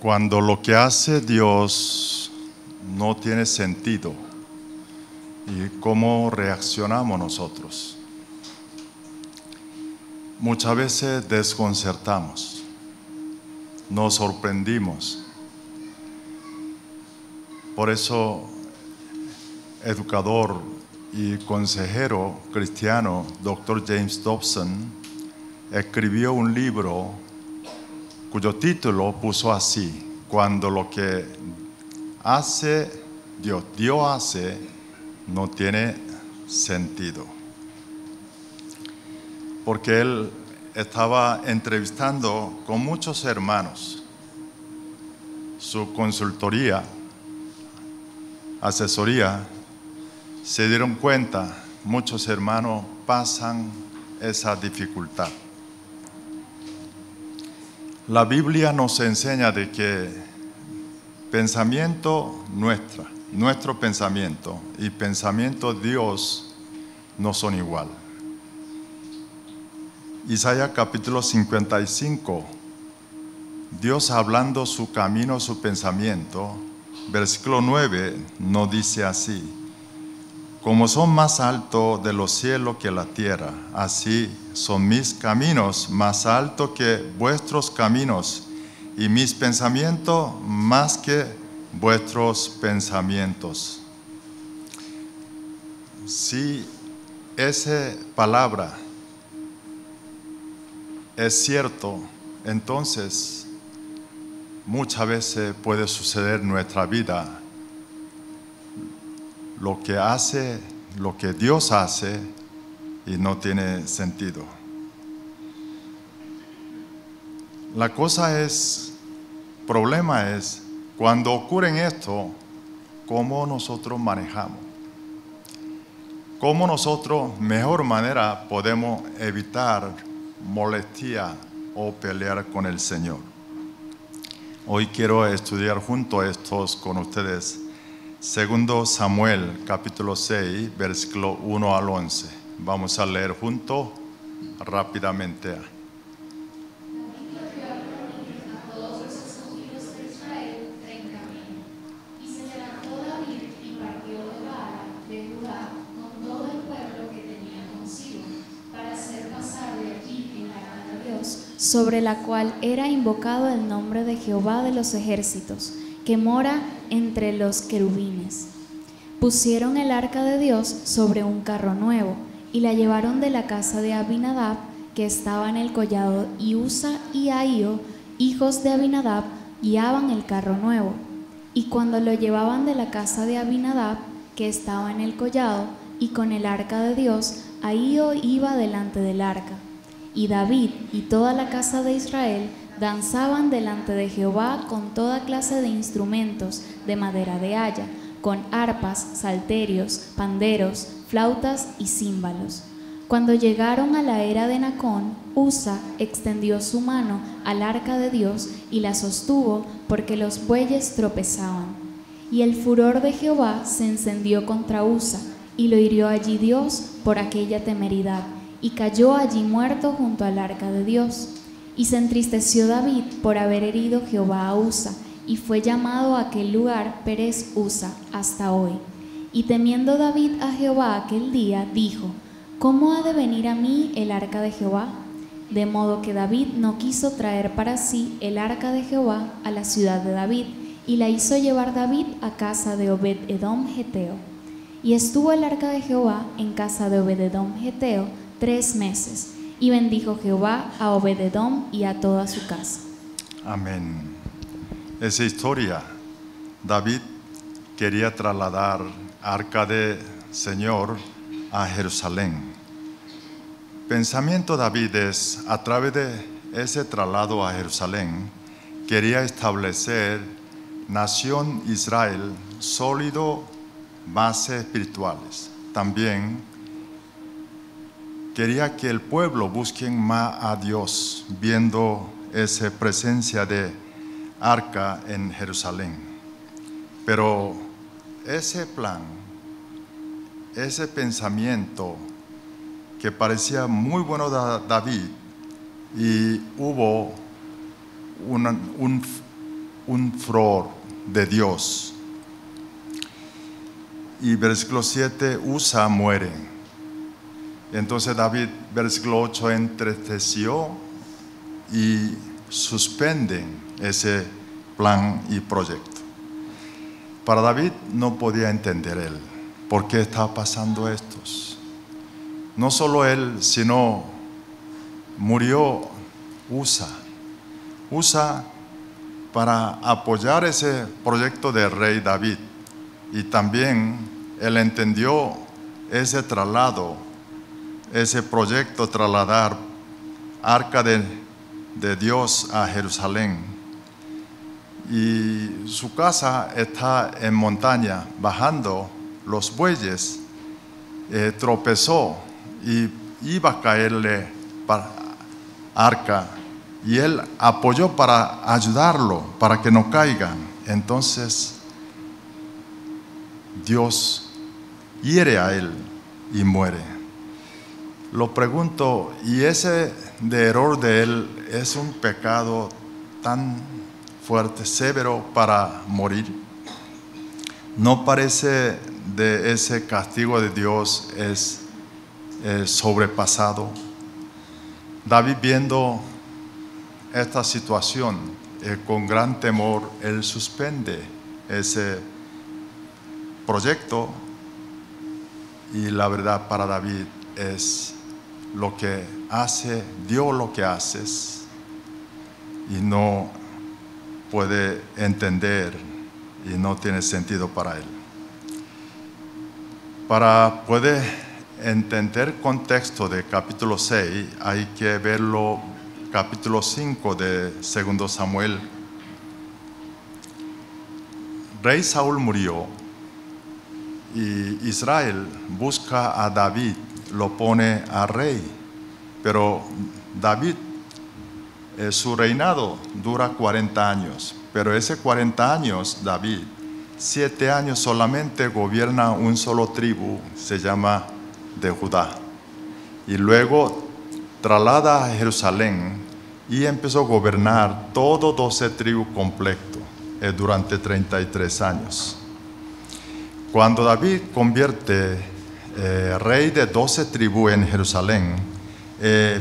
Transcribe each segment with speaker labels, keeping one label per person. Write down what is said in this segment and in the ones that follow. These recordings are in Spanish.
Speaker 1: Cuando lo que hace Dios no tiene sentido, ¿y cómo reaccionamos nosotros? Muchas veces desconcertamos, nos sorprendimos. Por eso, educador y consejero cristiano, Dr. James Dobson, escribió un libro cuyo título puso así: cuando lo que hace Dios hace, no tiene sentido. Porque él estaba entrevistando con muchos hermanos. Su consultoría, asesoría, se dieron cuenta, muchos hermanos pasan esa dificultad. La Biblia nos enseña de que nuestro pensamiento y pensamiento de Dios no son igual. Isaías capítulo 55, Dios hablando su camino, su pensamiento, versículo 9 nos dice así: como son más altos de los cielos que la tierra, así son mis caminos más altos que vuestros caminos, y mis pensamientos más que vuestros pensamientos. Si esa palabra es cierto, entonces muchas veces puede suceder en nuestra vida lo que Dios hace y no tiene sentido. Problema es cuando ocurre esto, cómo nosotros manejamos, cómo nosotros mejor manera podemos evitar molestia o pelear con el Señor. Hoy quiero estudiar junto a estos con ustedes 2 Samuel capítulo 6 versículo 1 al 11. Vamos a leer juntos rápidamente.
Speaker 2: Sobre la cual era invocado el nombre de Jehová de los ejércitos, que mora entre los querubines. Pusieron el arca de Dios sobre un carro nuevo, y la llevaron de la casa de Abinadab, que estaba en el collado, y Usa y Ahío, hijos de Abinadab, guiaban el carro nuevo. Y cuando lo llevaban de la casa de Abinadab, que estaba en el collado, y con el arca de Dios, Ahío iba delante del arca. Y David y toda la casa de Israel danzaban delante de Jehová con toda clase de instrumentos de madera de haya, con arpas, salterios, panderos, flautas y címbalos. Cuando llegaron a la era de Nacón, Usa extendió su mano al arca de Dios y la sostuvo porque los bueyes tropezaban. Y el furor de Jehová se encendió contra Usa, y lo hirió allí Dios por aquella temeridad, y cayó allí muerto junto al arca de Dios. Y se entristeció David por haber herido Jehová a Usa, y fue llamado a aquel lugar Perez Usa hasta hoy. Y temiendo David a Jehová aquel día, dijo: ¿cómo ha de venir a mí el arca de Jehová? De modo que David no quiso traer para sí el arca de Jehová a la ciudad de David, y la hizo llevar David a casa de Obed-edom geteo. Y estuvo el arca de Jehová en casa de Obed-edom geteo 3 meses, y bendijo Jehová a Obed-edom y a toda su casa.
Speaker 1: Amén. Esa historia, David quería trasladar arca del Señor a Jerusalén. Pensamiento de David es, a través de ese traslado a Jerusalén, quería establecer nación Israel sólido, bases espirituales. También quería que el pueblo busque más a Dios, viendo esa presencia de arca en Jerusalén. Pero ese plan, ese pensamiento que parecía muy bueno de David, y hubo un furor de Dios. Y versículo 7, Usa muere. Entonces David, versículo 8, entristeció y suspenden ese plan y proyecto. Para David no podía entender él por qué estaba pasando esto. No solo él, sino murió Usa para apoyar ese proyecto del rey David. Y también él entendió ese traslado, ese proyecto, trasladar arca de Dios a Jerusalén. Y su casa está en montaña, bajando los bueyes, tropezó y iba a caerle arca, y él apoyó para ayudarlo, para que no caigan. Entonces Dios hiere a él y muere. Lo pregunto, ¿y ese de error de él es un pecado tan fuerte, severo para morir? ¿No parece de ese castigo de Dios es sobrepasado? David, viendo esta situación, con gran temor, él suspende ese proyecto, y la verdad para David es lo que hace, Dios lo que haces, y no puede entender y no tiene sentido para él. Para poder entender el contexto de capítulo 6, hay que verlo capítulo 5 de 2 Samuel. Rey Saúl murió y Israel busca a David, lo pone a rey, pero David, su reinado dura 40 años, pero ese 40 años David, 7 años solamente gobierna un solo tribu, se llama de Judá, y luego traslada a Jerusalén y empezó a gobernar todo 12 tribus completo durante 33 años. Cuando David convierte rey de 12 tribus en Jerusalén,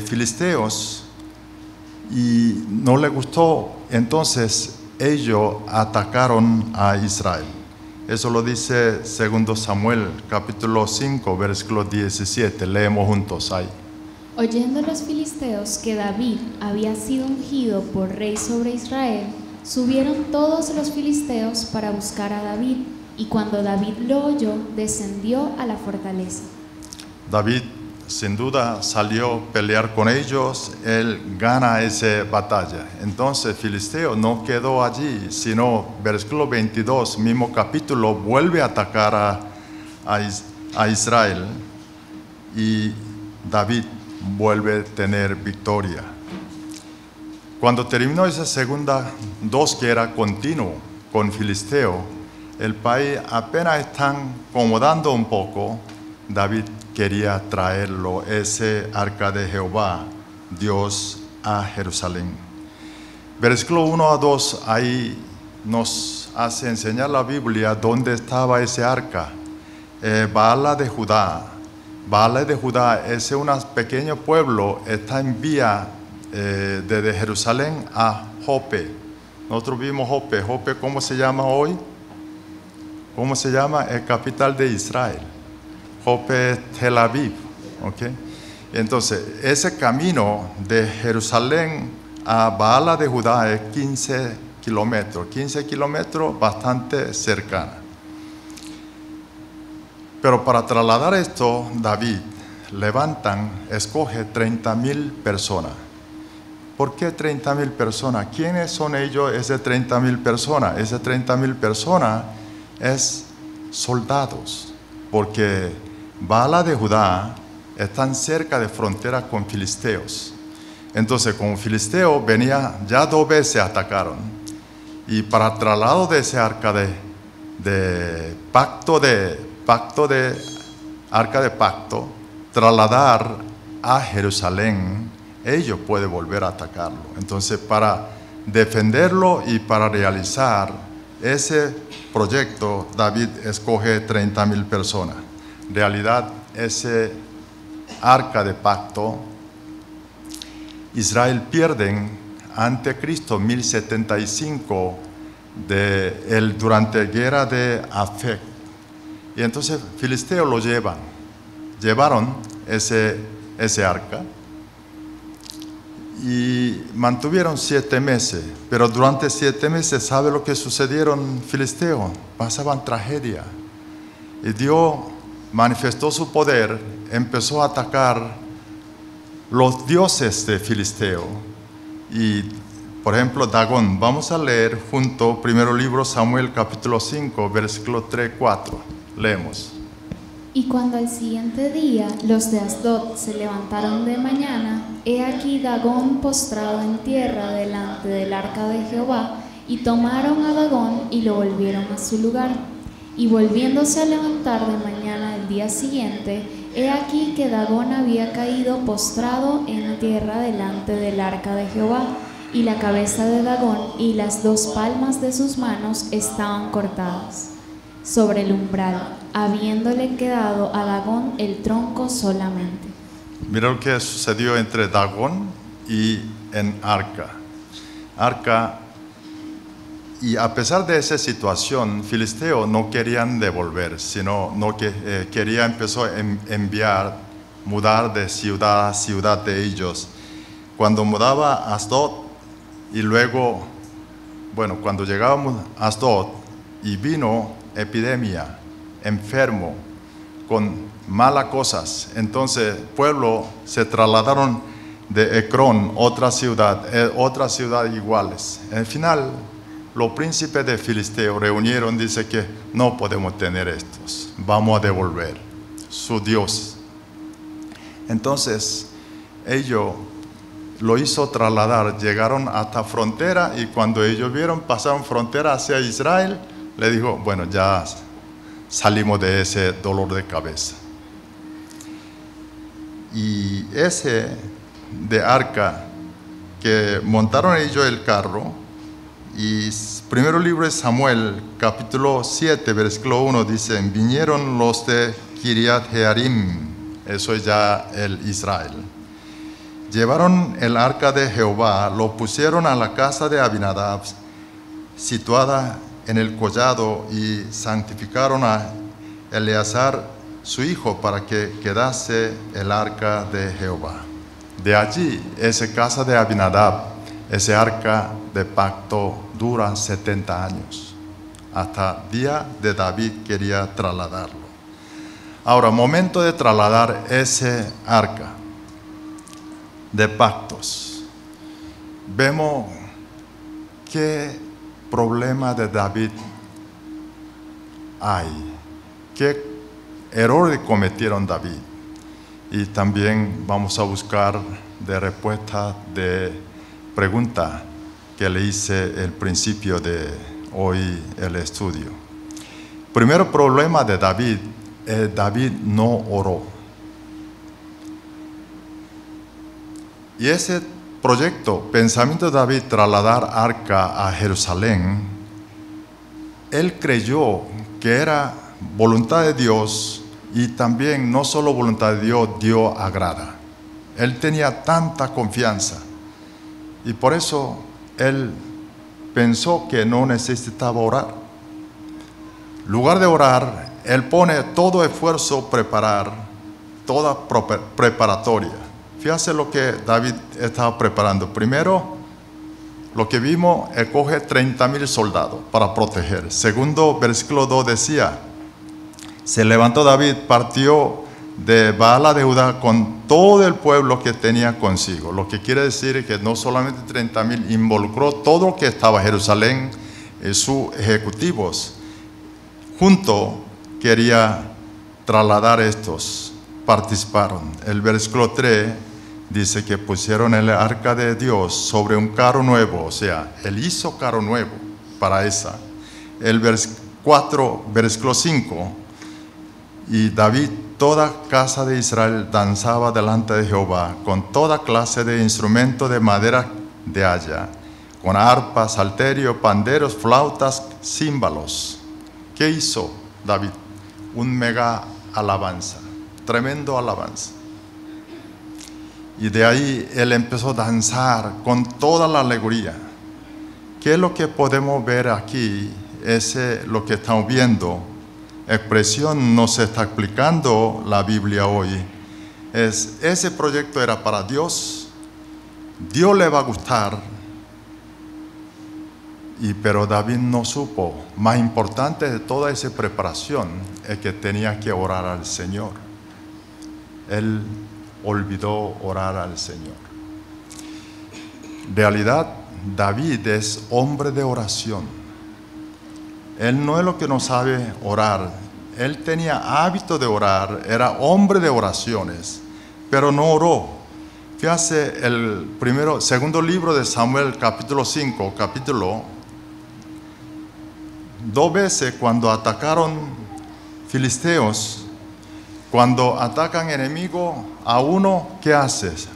Speaker 1: filisteos, y no le gustó, entonces ellos atacaron a Israel. Eso lo dice 2 Samuel capítulo 5 versículo 17, leemos juntos ahí.
Speaker 2: Oyendo los filisteos que David había sido ungido por rey sobre Israel, subieron todos los filisteos para buscar a David, y cuando David lo oyó, descendió a la fortaleza. David,
Speaker 1: sin duda, salió a pelear con ellos, él gana esa batalla. Entonces filisteo no quedó allí, sino versículo 22, mismo capítulo, vuelve a atacar a Israel, y David vuelve a tener victoria. Cuando terminó esa segunda guerra continua con filisteo, el país apenas están acomodando un poco. David quería traerlo, ese arca de Jehová, Dios, a Jerusalén. Versículo 1 a 2, ahí nos hace enseñar la Biblia dónde estaba ese arca. Baala de Judá. Baala de Judá es un pequeño pueblo, está en vía desde Jerusalén a Jope. Nosotros vimos Jope. Jope, ¿cómo se llama hoy? ¿Cómo se llama? Es capital de Israel. Jope es Tel Aviv. ¿Okay? Entonces, ese camino de Jerusalén a Baala de Judá es 15 kilómetros. 15 kilómetros bastante cercana. Pero para trasladar esto, David escoge 30,000 personas. ¿Por qué 30,000 personas? ¿Quiénes son ellos, esas 30,000 personas? Esas 30,000 personas es soldados, porque Baala de Judá están cerca de frontera con filisteos. Entonces, como filisteo venía, ya 2 veces atacaron, y para traslado de ese arca de arca de pacto, trasladar a Jerusalén, ellos pueden volver a atacarlo. Entonces, para defenderlo y para realizar ese proyecto, David escoge 30,000 personas. En realidad, ese arca de pacto, Israel pierden ante Cristo 1075 durante la guerra de Afec. Y entonces filisteos lo llevaron ese arca y mantuvieron 7 meses. Pero durante 7 meses, ¿sabe lo que sucedieron filisteos? Pasaban tragedia. Y Dios manifestó su poder, empezó a atacar los dioses de filisteo. Y, por ejemplo, Dagón. Vamos a leer junto, primero libro Samuel, capítulo 5, versículo 3-4. Leemos.
Speaker 2: Y cuando al siguiente día los de Asdod se levantaron de mañana, he aquí Dagón postrado en tierra delante del arca de Jehová, y tomaron a Dagón y lo volvieron a su lugar. Y volviéndose a levantar de mañana el día siguiente, he aquí que Dagón había caído postrado en tierra delante del arca de Jehová, y la cabeza de Dagón y las 2 palmas de sus manos estaban cortadas sobre el umbral, habiéndole quedado a Dagón el tronco solamente.
Speaker 1: Mira lo que sucedió entre Dagón y en arca. Y a pesar de esa situación, filisteos no querían devolver, sino empezó a mudar de ciudad a ciudad de ellos. Cuando mudaba a Asdod y luego, cuando llegábamos a Asdod y vino epidemia, enfermo, con malas cosas, entonces el pueblo se trasladaron de Ecrón, otra ciudad iguales. Al final, los príncipes de Filisteo reunieron, dice que no podemos tener estos, vamos a devolver su Dios. Entonces, ellos lo hizo trasladar, llegaron hasta frontera, y cuando ellos pasaron frontera hacia Israel, le dijo, ya salimos de ese dolor de cabeza. Y ese de arca, que montaron ellos el carro, y primero libro de Samuel, capítulo 7, versículo 1, dicen, vinieron los de Kiriat Jearim, eso es ya el Israel. Llevaron el arca de Jehová, lo pusieron a la casa de Abinadab, situada en el collado, y santificaron a Eleazar, su hijo, para que quedase el arca de Jehová. De allí, esa casa de Abinadab, ese arca de pacto, dura 70 años. Hasta el día de David quería trasladarlo. Ahora, momento de trasladar ese arca de pactos. Vemos qué problema de David hay, qué errores cometieron David. Y también vamos a buscar de respuesta de pregunta que le hice el principio de hoy el estudio. Primer problema de David, David no oró. Y ese proyecto, pensamiento de David, trasladar arca a Jerusalén, él creyó que era voluntad de Dios, y también no solo voluntad de Dios, Dios agrada. Él tenía tanta confianza, y por eso él pensó que no necesitaba orar. En lugar de orar, él pone todo esfuerzo preparar, toda preparatoria. Fíjense lo que David estaba preparando. Primero, lo que vimos, él coge 30,000 soldados para proteger. Segundo, versículo 2 decía, se levantó David, partió de Baala de Judá con todo el pueblo que tenía consigo. Lo que quiere decir que no solamente 30,000, involucró todo lo que estaba en Jerusalén, sus ejecutivos. Junto quería trasladar estos, participaron. El versículo 3 dice que pusieron el arca de Dios sobre un carro nuevo, o sea, él hizo carro nuevo para esa. El versículo 5, y David, toda casa de Israel danzaba delante de Jehová con toda clase de instrumento de madera de haya, con arpas, salterio, panderos, flautas, címbalos. ¿Qué hizo David? Un mega alabanza, tremendo alabanza. Y de ahí él empezó a danzar con toda la alegría. ¿Qué es lo que podemos ver aquí? Lo que estamos viendo, expresión nos está explicando la Biblia hoy. Ese proyecto era para Dios. Dios le va a gustar. Pero David no supo. Más importante de toda esa preparación es que tenía que orar al Señor. Él olvidó orar al Señor. En realidad, David es hombre de oración. Él no es lo que no sabe orar. Él tenía hábito de orar, era hombre de oraciones, pero no oró. Fíjate segundo libro de Samuel, capítulo 5, dos veces cuando atacaron filisteos, cuando atacan enemigo a uno, ¿qué haces?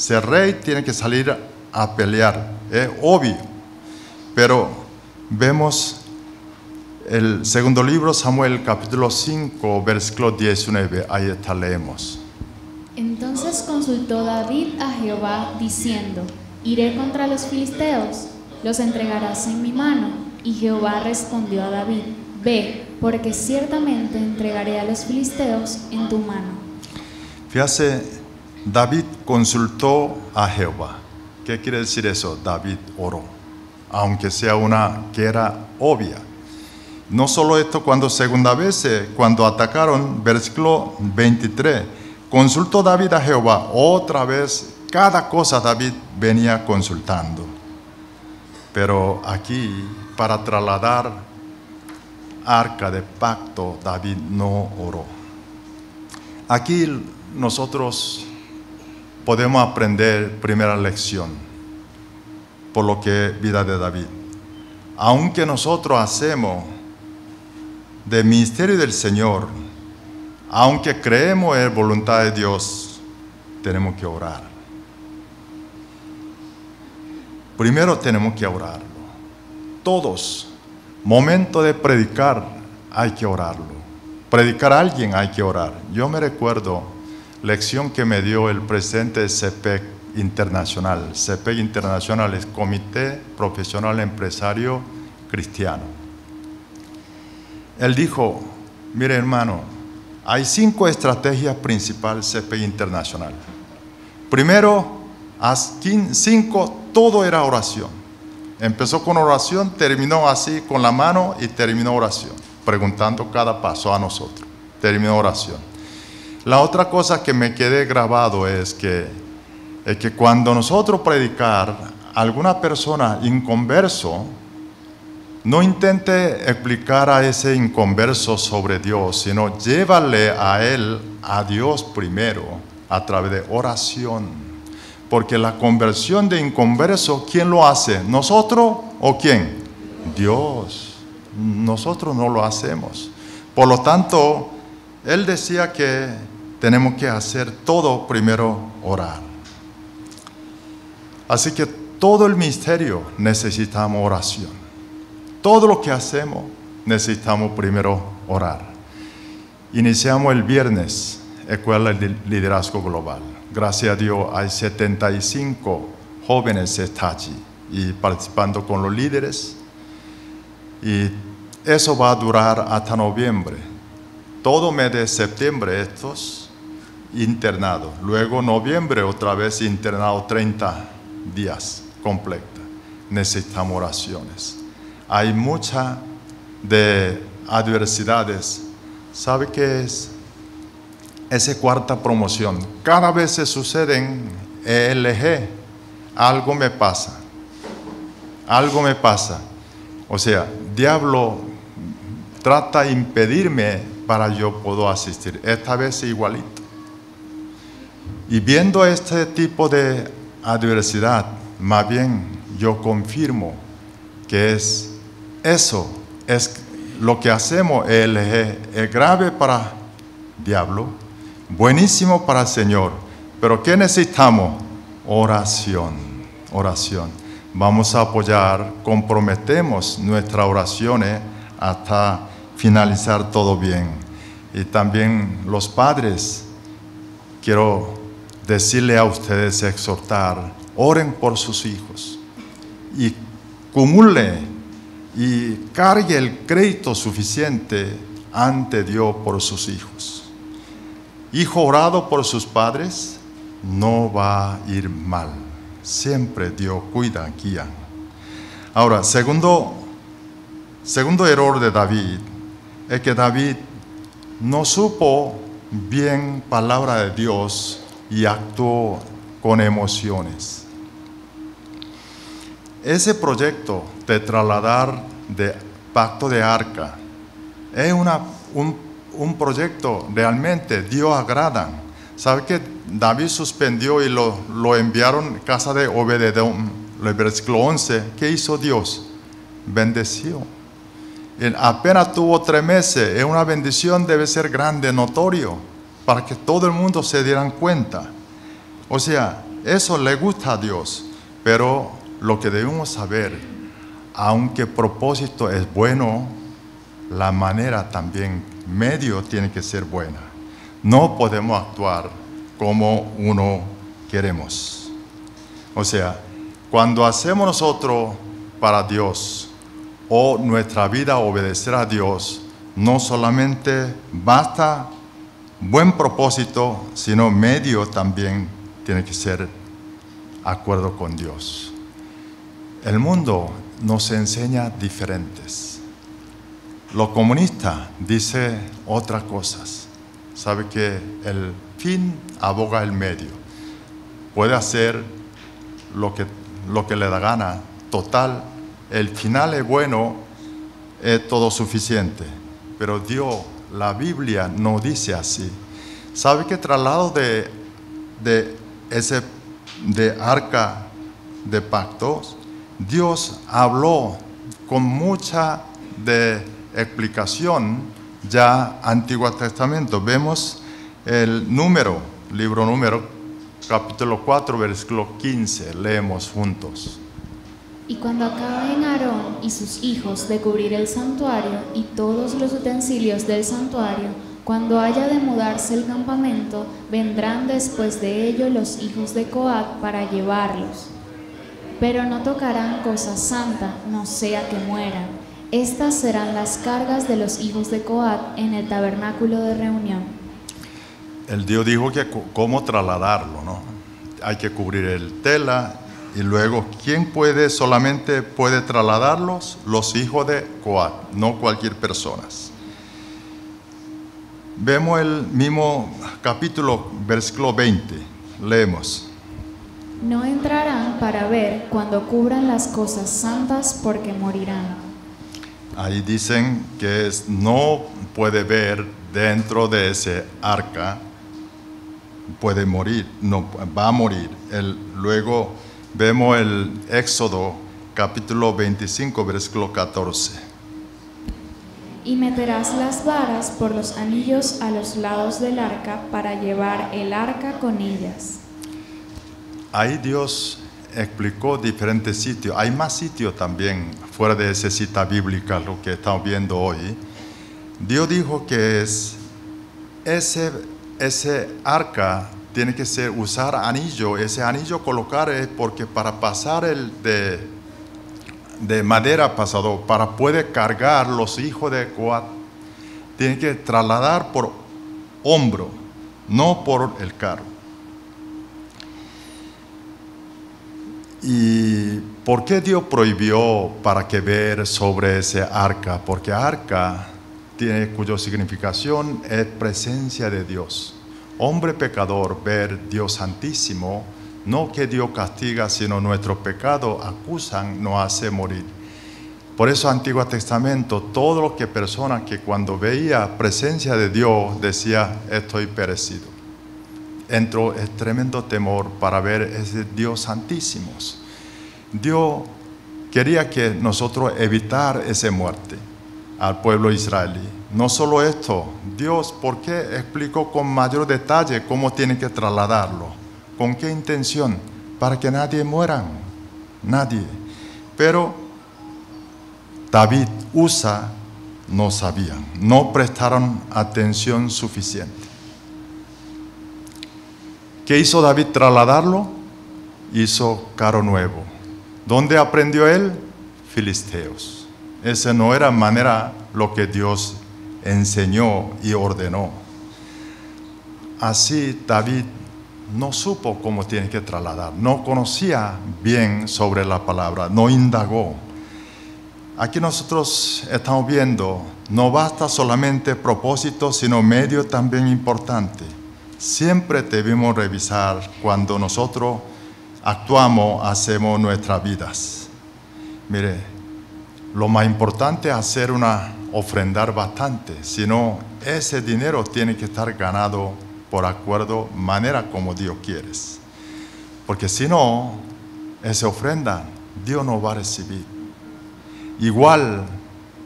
Speaker 1: El rey tiene que salir a pelear, es obvio. Pero vemos el segundo libro, Samuel, capítulo 5, versículo 19, ahí está, leemos.
Speaker 2: Entonces consultó David a Jehová, diciendo: ¿Iré contra los filisteos? ¿Los entregarás en mi mano? Y Jehová respondió a David: Ve, porque ciertamente entregaré a los filisteos en tu mano.
Speaker 1: Fíjate, David consultó a Jehová. ¿Qué quiere decir eso? David oró, aunque sea una que era obvia. No solo esto, segunda vez, cuando atacaron, versículo 23, consultó David a Jehová. Otra vez, cada cosa David venía consultando. Pero aquí, para trasladar arca de pacto, David no oró. Aquí nosotros podemos aprender primera lección por lo que es vida de David. Aunque nosotros hacemos del ministerio del Señor, aunque creemos en voluntad de Dios, tenemos que orar. Primero tenemos que orarlo. Todos, momento de predicar, hay que orarlo. Predicar a alguien hay que orar. Yo me recuerdo lección que me dio el presidente de CEPEC Internacional. CEPEC Internacional es Comité Profesional Empresario Cristiano. Él dijo: mire, hermano, hay 5 estrategias principales CEPEC Internacional. Primero, 5, todo era oración. Empezó con oración, terminó así con la mano y terminó oración, preguntando cada paso a nosotros. Terminó oración. La otra cosa que me quedé grabado es que cuando nosotros predicar, alguna persona inconverso, no intente explicar a ese inconverso sobre Dios, sino llévale a él, a Dios primero, a través de oración. Porque la conversión de inconverso, ¿quién lo hace? ¿Nosotros o quién? Dios. Nosotros no lo hacemos. Por lo tanto, él decía que tenemos que hacer todo primero orar. Así que todo el ministerio necesitamos oración. Todo lo que hacemos necesitamos primero orar. Iniciamos el viernes, Escuela de Liderazgo Global. Gracias a Dios hay 75 jóvenes está allí y participando con los líderes. Y eso va a durar hasta noviembre. Todo mes de septiembre estos internados. Luego noviembre otra vez internado 30 días completa. Necesitamos oraciones. Hay muchas de adversidades. ¿Sabe qué es? Esa cuarta promoción. Cada vez se suceden ELG. Algo me pasa. Algo me pasa. O sea, diablo trata de impedirme para yo poder asistir. Esta vez igualito. Y viendo este tipo de adversidad, más bien yo confirmo que es eso, es lo que hacemos. ELG es grave para diablo, buenísimo para el Señor. Pero ¿qué necesitamos? Oración, oración. vamos a apoyar, comprometemos nuestras oraciones hasta finalizar todo bien. Y también los padres, quiero decirle a ustedes, exhortar, oren por sus hijos y acumule y cargue el crédito suficiente ante Dios por sus hijos. Hijo orado por sus padres, no va a ir mal. Siempre Dios cuida, guía. Ahora, segundo error de David es que David no supo bien palabra de Dios y actuó con emociones. Ese proyecto de trasladar de pacto de arca es un proyecto realmente Dios agrada. ¿Sabe que David suspendió y lo enviaron a casa de Obededom? El versículo 11, ¿qué hizo Dios? Bendeció. Apenas tuvo 3 meses, es una bendición, debe ser grande, notorio, para que todo el mundo se dieran cuenta. O sea, eso le gusta a Dios, pero lo que debemos saber, aunque el propósito es bueno, la manera también, medio tiene que ser buena. No podemos actuar como uno queremos. O sea, cuando hacemos nosotros para Dios o nuestra vida obedecer a Dios, no solamente basta buen propósito, sino medio también tiene que ser acuerdo con Dios. El mundo nos enseña diferentes. Lo comunista dice otras cosas. Sabe que el fin aboga el medio. Puede hacer lo que le da gana. Total, el final es bueno, es todo suficiente. Pero Dios, la Biblia no dice así. ¿Sabe que traslado de arca de pactos? Dios habló con mucha explicación ya Antiguo Testamento. Vemos el libro Número, capítulo 4, versículo 15. Leemos juntos.
Speaker 2: Y cuando acaben Aarón y sus hijos de cubrir el santuario y todos los utensilios del santuario, cuando haya de mudarse el campamento, vendrán después de ello los hijos de Coat para llevarlos. Pero no tocarán cosa santa, no sea que mueran. Estas serán las cargas de los hijos de Coat en el tabernáculo de reunión.
Speaker 1: El Dios dijo que cómo trasladarlo, ¿no? Hay que cubrir el tela y luego, ¿quién solamente puede trasladarlos? Los hijos de Coat, no cualquier persona. Vemos el mismo capítulo, versículo 20, leemos.
Speaker 2: No entrarán para ver cuando cubran las cosas santas porque morirán.
Speaker 1: Ahí dicen que no puede ver dentro de ese arca, puede morir, no va a morir. Luego vemos el Éxodo capítulo 25, versículo 14.
Speaker 2: Y meterás las varas por los anillos a los lados del arca para llevar el arca con ellas.
Speaker 1: Ahí Dios explicó diferentes sitios. Hay más sitios también fuera de esa cita bíblica, lo que estamos viendo hoy. Dios dijo que ese arca tiene que usar anillo. Ese anillo colocar es porque para pasar de madera pasado, para poder cargar los hijos de Coat, tienen que trasladar por hombro, no por el carro. ¿Y por qué Dios prohibió para que ver sobre ese arca? Porque arca cuya significación es presencia de Dios. Hombre pecador ver Dios santísimo, no que Dios castiga, sino nuestro pecado acusan, nos hace morir. Por eso Antiguo Testamento, todo lo que personas que cuando veía presencia de Dios decía, estoy perecido. Entró el tremendo temor para ver ese Dios santísimo. Dios quería que nosotros evitar esa muerte al pueblo israelí. No solo esto, Dios, ¿por qué explicó con mayor detalle cómo tiene que trasladarlo? ¿Con qué intención? Para que nadie muera, nadie. Pero David, Usa, no sabían, no prestaron atención suficiente. ¿Qué hizo David? Trasladarlo, hizo carro nuevo. ¿Dónde aprendió él? Filisteos. Esa no era manera lo que Dios enseñó y ordenó. Así David no supo cómo tiene que trasladar, no conocía bien sobre la palabra, no indagó. Aquí nosotros estamos viendo, no basta solamente propósito, sino medio también importante. Siempre debemos revisar cuando nosotros actuamos, hacemos nuestras vidas. Mire, lo más importante es hacer ofrendar bastante, sino ese dinero tiene que estar ganado por acuerdo, manera como Dios quiere. Porque si no, esa ofrenda Dios no va a recibir. Igual,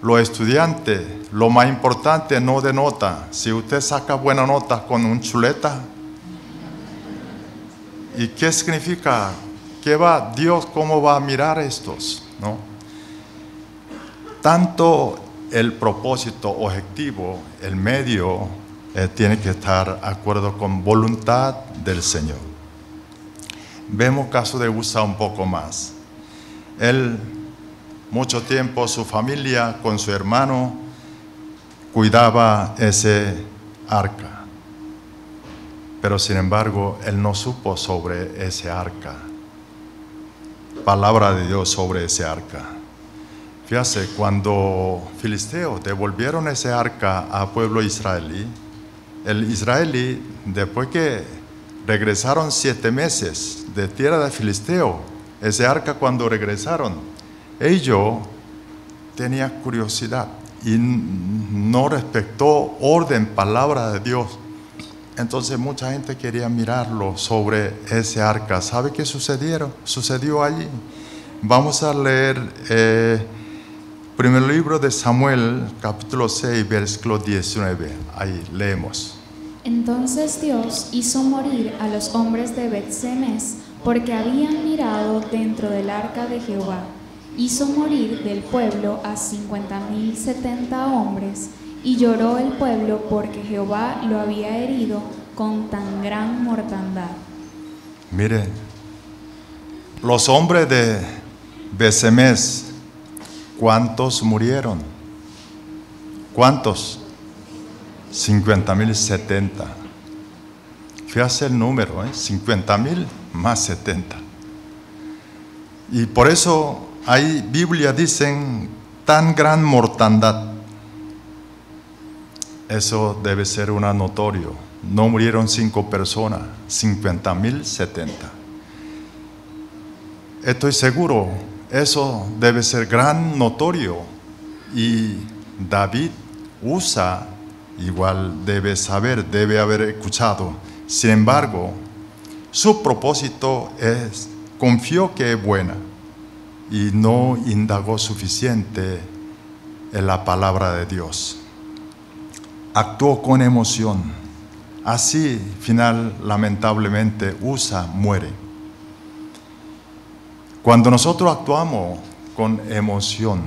Speaker 1: los estudiantes, lo más importante no de nota. Si usted saca buena nota con un chuleta, ¿y qué significa? Dios cómo va a mirar estos? ¿No? Tanto el propósito objetivo, el medio, tiene que estar de acuerdo con voluntad del Señor. Vemos caso de Usa un poco más. Él, mucho tiempo, su familia con su hermano cuidaba ese arca. Pero sin embargo, él no supo sobre ese arca. Palabra de Dios sobre ese arca. Fíjate, cuando filisteos devolvieron ese arca al pueblo israelí, el israelí, después que regresaron 7 meses de tierra de filisteo, ese arca cuando regresaron, ellos tenían curiosidad y no respetó orden, palabra de Dios. Entonces mucha gente quería mirarlo sobre ese arca. ¿Sabe qué sucedió allí? Vamos a leer primer libro de Samuel, capítulo 6, versículo 19. Ahí leemos.
Speaker 2: Entonces Dios hizo morir a los hombres de Bet-Semes, porque habían mirado dentro del arca de Jehová. Hizo morir del pueblo a 50,070 hombres, y lloró el pueblo porque Jehová lo había herido con tan gran mortandad.
Speaker 1: Mire, los hombres de Bet-Semes, ¿cuántos murieron? ¿Cuántos? 50,070. Fíjate el número, 50,000 más 70. Y por eso hay Biblia dicen tan gran mortandad. Eso debe ser una notorio. No murieron 5 personas, 50,070. Estoy seguro, eso debe ser gran notorio. Y David Usa igual debe saber, debe haber escuchado. Sin embargo, su propósito confió que es buena y no indagó suficiente en la palabra de Dios. Actuó con emoción. Así, lamentablemente, Usa muere. Cuando nosotros actuamos con emoción,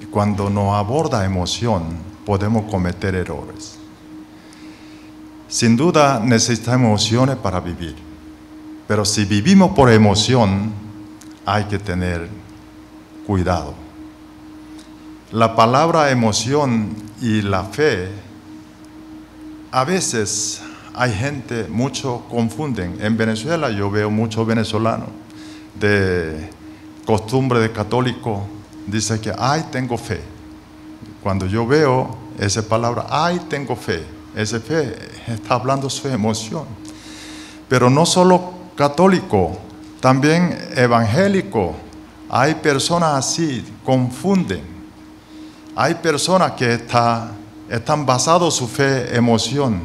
Speaker 1: y cuando nos aborda emoción, podemos cometer errores. Sin duda necesitamos emociones para vivir, pero si vivimos por emoción, hay que tener cuidado. La palabra emoción y la fe, a veces hay gente, muchos confunden. En Venezuela yo veo muchos venezolanos de costumbre de católico, dice que ay, tengo fe. Cuando yo veo esa palabra, ay, tengo fe, esa fe está hablando su emoción. Pero no solo católico, también evangélico. Hay personas así, confunden. Hay personas que están basados su fe, emoción.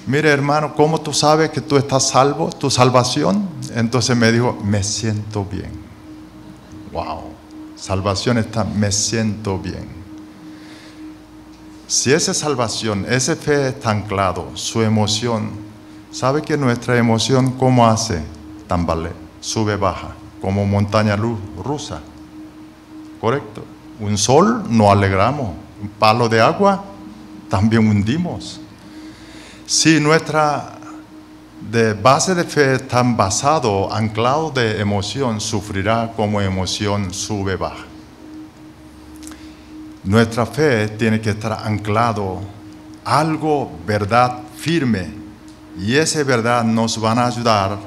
Speaker 1: Mire, hermano, ¿cómo tú sabes que tú estás salvo, tu salvación? Entonces me dijo, me siento bien. Wow, salvación está, me siento bien. Si esa salvación, esa fe está anclado, su emoción, ¿sabe que nuestra emoción cómo hace? Tambalea, sube, baja, como montaña rusa. correcto. Un sol nos alegramos, un palo de agua también hundimos. Si nuestra de base de fe está basado, anclado de emoción, sufrirá como emoción sube, baja. Nuestra fe tiene que estar anclado algo, verdad firme, y esa verdad nos van a ayudar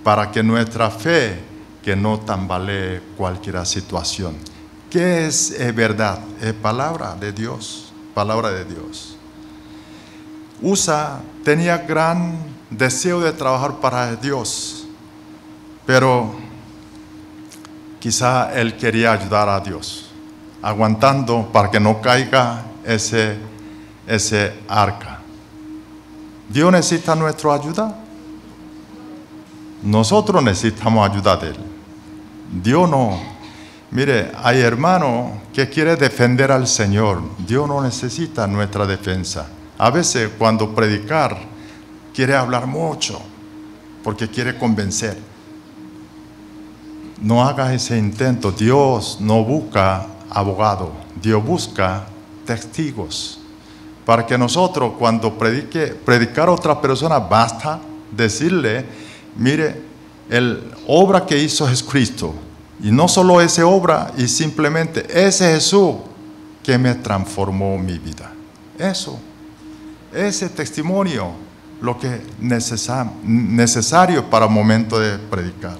Speaker 1: para que nuestra fe que no tambalee cualquier situación. ¿Qué es verdad? Es palabra de Dios, palabra de Dios. Usa tenía gran deseo de trabajar para Dios, pero quizá él quería ayudar a Dios, aguantando para que no caiga ese arca. ¿Dios necesita nuestra ayuda? Nosotros necesitamos ayuda de Él. Dios no. Mire, hay hermanos que quieren defender al Señor. Dios no necesita nuestra defensa. A veces cuando predicar quiere hablar mucho porque quiere convencer. No haga ese intento. Dios no busca abogado. Dios busca testigos. Para que nosotros cuando predicar a otra persona basta decirle, mire, la obra que hizo Jesucristo, y no solo esa obra, y simplemente ese Jesús que me transformó mi vida. Eso, ese testimonio, lo que es necesario para el momento de predicar.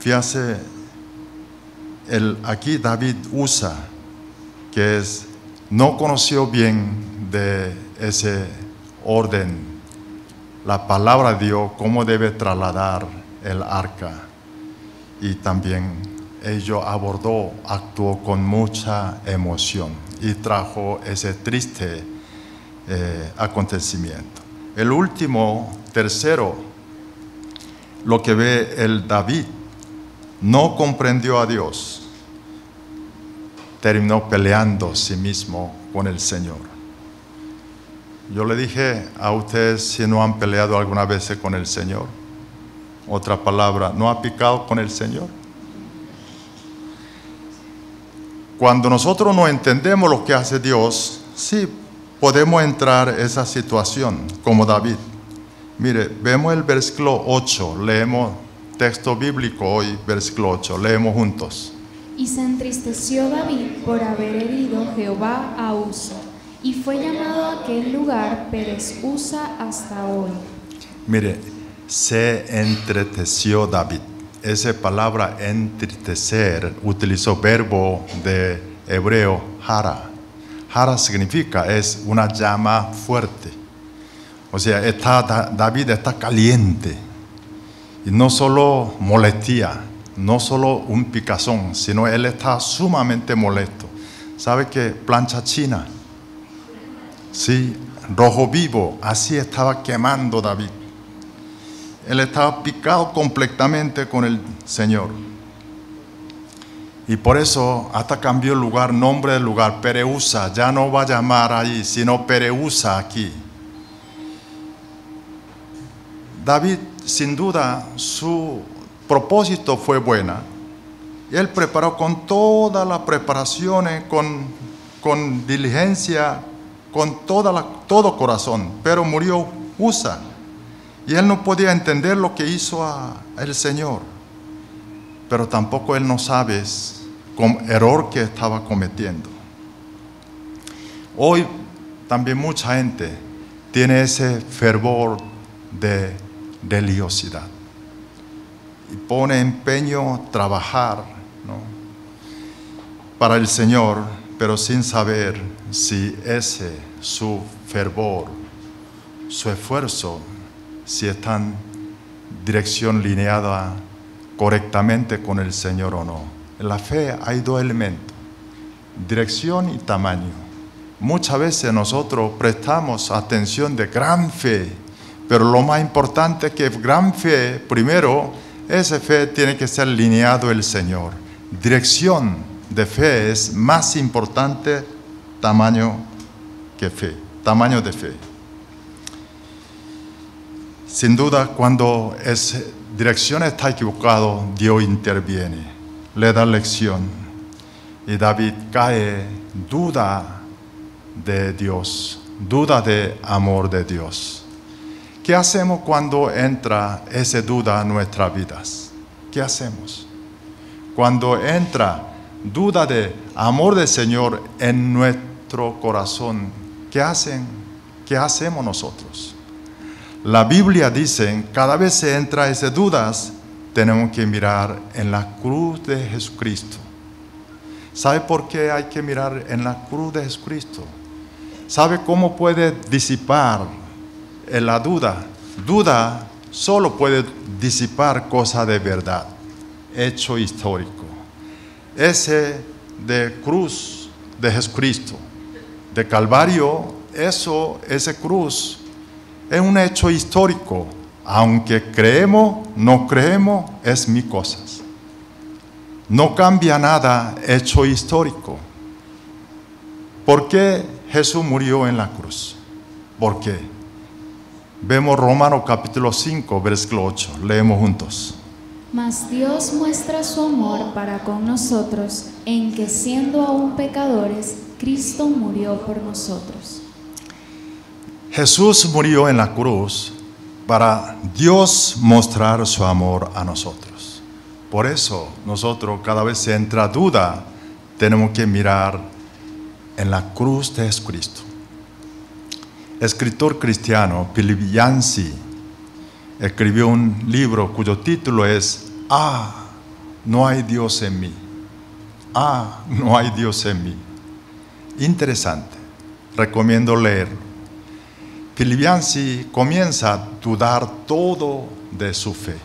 Speaker 1: Fíjate, aquí David usa, que no conoció bien de ese orden, la palabra de Dios, cómo debe trasladar el arca. Y también actuó con mucha emoción y trajo ese triste acontecimiento. El último, tercero, lo que ve el David, no comprendió a Dios, terminó peleando a sí mismo con el Señor. Yo le dije a ustedes si no han peleado alguna vez con el Señor. Otra palabra, ¿no ha picado con el Señor? Cuando nosotros no entendemos lo que hace Dios, sí podemos entrar en esa situación como David. Mire, vemos el versículo 8, leemos texto bíblico hoy, versículo 8, leemos juntos.
Speaker 2: Y se entristeció David por haber herido Jehová a Usa, y fue llamado a aquel lugar Perez Usa hasta hoy. Mire,
Speaker 1: se entristeció David. Esa palabra entristecer utilizó verbo de hebreo hara. Hara significa es una llama fuerte. O sea, David está caliente. Y no solo molestia, no solo un picazón, sino él está sumamente molesto. ¿Sabe qué? Plancha china. Sí, rojo vivo, así estaba quemando David. Él estaba picado completamente con el Señor. Y por eso hasta cambió el lugar, nombre del lugar, Pereusa. Ya no va a llamar ahí, sino Pereusa aquí. David, sin duda, su propósito fue buena. Él preparó con todas las preparaciones, con diligencia, con todo corazón, pero murió Usa. Y él no podía entender lo que hizo el Señor. Pero tampoco él no sabe el error que estaba cometiendo. Hoy también mucha gente tiene ese fervor de religiosidad. Y pone empeño a trabajar, ¿no?, para el Señor, pero sin saber si su fervor, su esfuerzo, si está en dirección lineada correctamente con el Señor o no. En la fe hay dos elementos, dirección y tamaño. Muchas veces nosotros prestamos atención de gran fe, pero lo más importante es que gran fe, primero, esa fe tiene que ser lineado el Señor. Dirección de fe es más importante tamaño que fe, tamaño de fe. Sin duda, cuando dirección está equivocada, Dios interviene, le da lección. Y David cae duda de Dios, duda de amor de Dios. ¿Qué hacemos cuando entra esa duda en nuestras vidas? ¿Qué hacemos? Cuando entra duda de amor del Señor en nuestro corazón, ¿qué hacemos nosotros? La Biblia dice, cada vez que entra esas dudas, tenemos que mirar en la cruz de Jesucristo. ¿Sabe por qué hay que mirar en la cruz de Jesucristo? ¿Sabe cómo puede disipar la duda? Duda solo puede disipar cosas de verdad, hecho histórico. Ese de cruz de Jesucristo, de Calvario, ese cruz es un hecho histórico. Aunque creemos, no creemos, es mi cosa. No cambia nada, hecho histórico. ¿Por qué Jesús murió en la cruz? ¿Por qué? Vemos Romanos capítulo 5, versículo 8. Leemos juntos.
Speaker 2: Mas Dios muestra su amor para con nosotros en que siendo aún pecadores, Cristo murió por nosotros.
Speaker 1: Jesús murió en la cruz para Dios mostrar su amor a nosotros. Por eso nosotros cada vez que entra duda, tenemos que mirar en la cruz de Jesucristo. Escritor cristiano Philip Yancey escribió un libro cuyo título es no hay Dios en mí. No hay Dios en mí. Interesante, recomiendo leerlo. Philip Yancey comienza a dudar todo de su fe.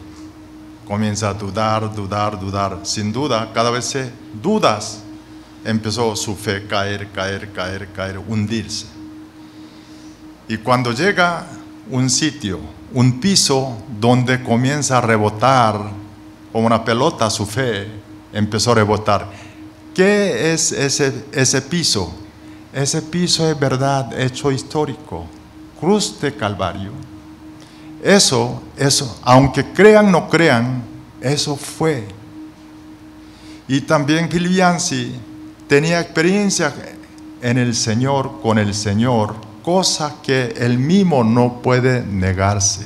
Speaker 1: Comienza a dudar. Sin duda, cada vez que dudas, empezó su fe caer, hundirse. Y cuando llega un sitio, un piso donde comienza a rebotar como una pelota, su fe empezó a rebotar. ¿Qué es ese piso? Ese piso es verdad, hecho histórico. Cruz de Calvario. Eso, aunque crean o no crean, eso fue. Y también Philip Yancey tenía experiencia en el Señor, con el Señor, cosa que él mismo no puede negarse.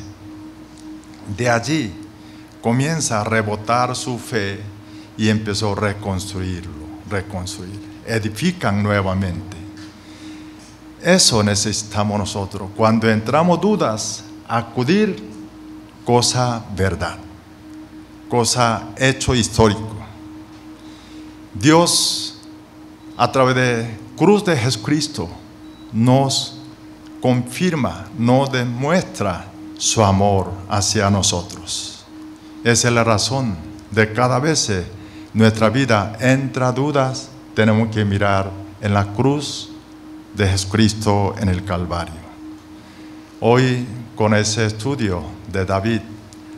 Speaker 1: De allí comienza a rebotar su fe y empezó a reconstruir. Edifican nuevamente. Eso necesitamos nosotros. Cuando entramos dudas, acudir cosa verdad, cosa hecho histórico. Dios, a través de cruz de Jesucristo, nos confirma, nos demuestra su amor hacia nosotros. Esa es la razón de cada vez que nuestra vida entra dudas, tenemos que mirar en la cruz de Jesucristo en el Calvario. Hoy, con ese estudio de David,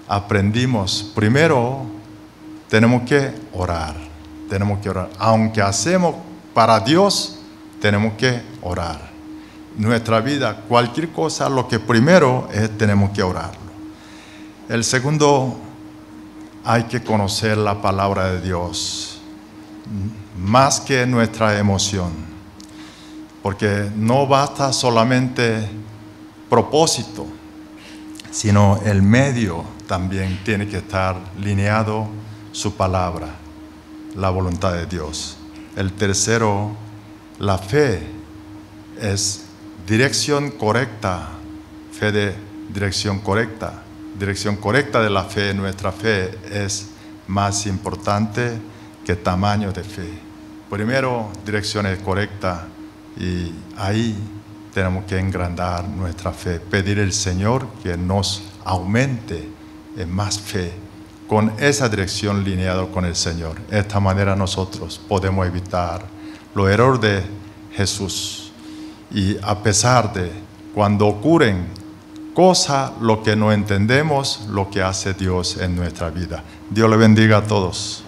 Speaker 1: aprendimos, primero, tenemos que orar. Aunque hacemos para Dios, tenemos que orar. Nuestra vida, cualquier cosa, lo que primero es, tenemos que orarlo. El segundo, hay que conocer la palabra de Dios, más que nuestra emoción. Porque no basta solamente propósito, sino el medio también tiene que estar lineado su palabra, la voluntad de Dios. El tercero, la fe es dirección correcta, fe de dirección correcta de la fe. Nuestra fe es más importante que tamaño de fe. Primero, dirección es correcta. Y ahí tenemos que engrandar nuestra fe, pedir al Señor que nos aumente en más fe, con esa dirección lineada con el Señor. De esta manera nosotros podemos evitar los errores de Jesús. Y a pesar de cuando ocurren cosas, lo que no entendemos, lo que hace Dios en nuestra vida. Dios le bendiga a todos.